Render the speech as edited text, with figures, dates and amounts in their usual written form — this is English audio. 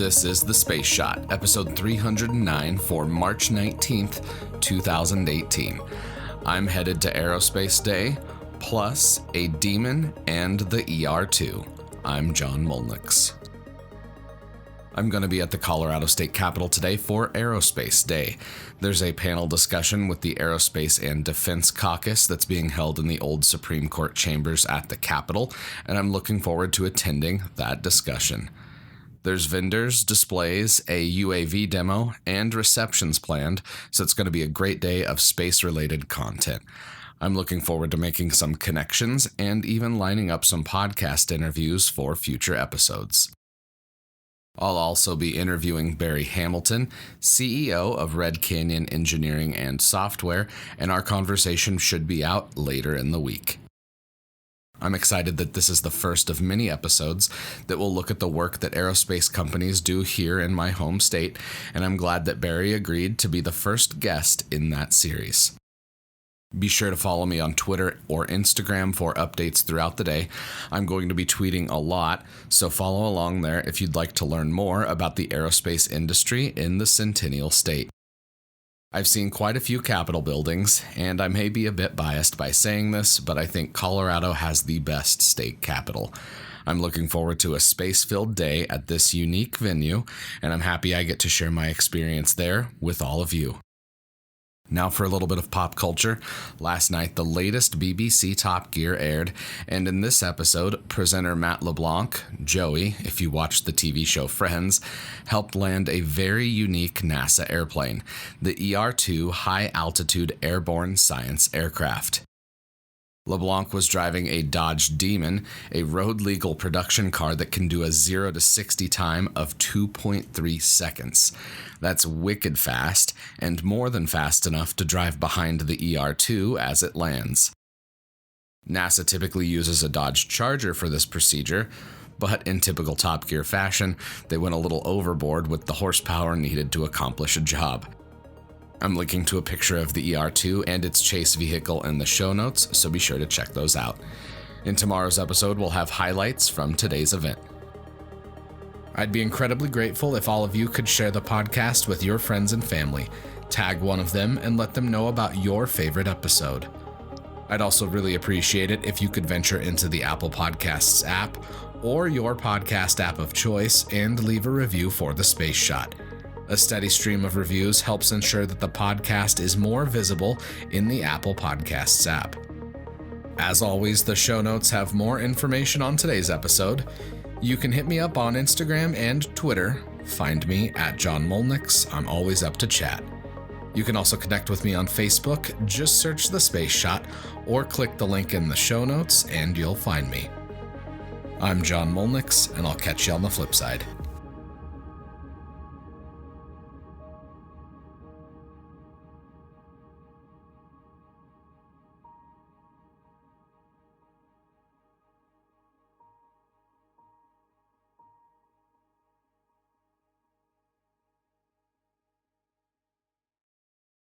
This is The Space Shot, episode 309 for March 19th, 2018. I'm headed to Aerospace Day, plus a demon and the ER-2. I'm John Molnix. I'm going to be at the Colorado State Capitol today for Aerospace Day. There's a panel discussion with the Aerospace and Defense Caucus that's being held in the old Supreme Court chambers at the Capitol, and I'm looking forward to attending that discussion. There's vendors, displays, a UAV demo, and receptions planned, so it's going to be a great day of space-related content. I'm looking forward to making some connections and even lining up some podcast interviews for future episodes. I'll also be interviewing Barry Hamilton, CEO of Red Canyon Engineering and Software, and our conversation should be out later in the week. I'm excited that this is the first of many episodes that will look at the work that aerospace companies do here in my home state, and I'm glad that Barry agreed to be the first guest in that series. Be sure to follow me on Twitter or Instagram for updates throughout the day. I'm going to be tweeting a lot, so follow along there if you'd like to learn more about the aerospace industry in the Centennial State. I've seen quite a few Capitol buildings, and I may be a bit biased by saying this, but I think Colorado has the best state capitol. I'm looking forward to a space-filled day at this unique venue, and I'm happy I get to share my experience there with all of you. Now for a little bit of pop culture. Last night, the latest BBC Top Gear aired, and in this episode, presenter Matt LeBlanc, Joey, if you watched the TV show Friends, helped land a very unique NASA airplane, the ER-2 high-altitude airborne science aircraft. LeBlanc was driving a Dodge Demon, a road-legal production car that can do a 0 to 60 time of 2.3 seconds. That's wicked fast, and more than fast enough to drive behind the ER-2 as it lands. NASA typically uses a Dodge Charger for this procedure, but in typical Top Gear fashion, they went a little overboard with the horsepower needed to accomplish a job. I'm linking to a picture of the ER-2 and its chase vehicle in the show notes, so be sure to check those out. In tomorrow's episode, we'll have highlights from today's event. I'd be incredibly grateful if all of you could share the podcast with your friends and family, tag one of them, and let them know about your favorite episode. I'd also really appreciate it if you could venture into the Apple Podcasts app or your podcast app of choice and leave a review for The Space Shot. A steady stream of reviews helps ensure that the podcast is more visible in the Apple Podcasts app. As always, the show notes have more information on today's episode. You can hit me up on Instagram and Twitter. Find me at John Molnix. I'm always up to chat. You can also connect with me on Facebook. Just search The Space Shot or click the link in the show notes and you'll find me. I'm John Molnix, and I'll catch you on the flip side.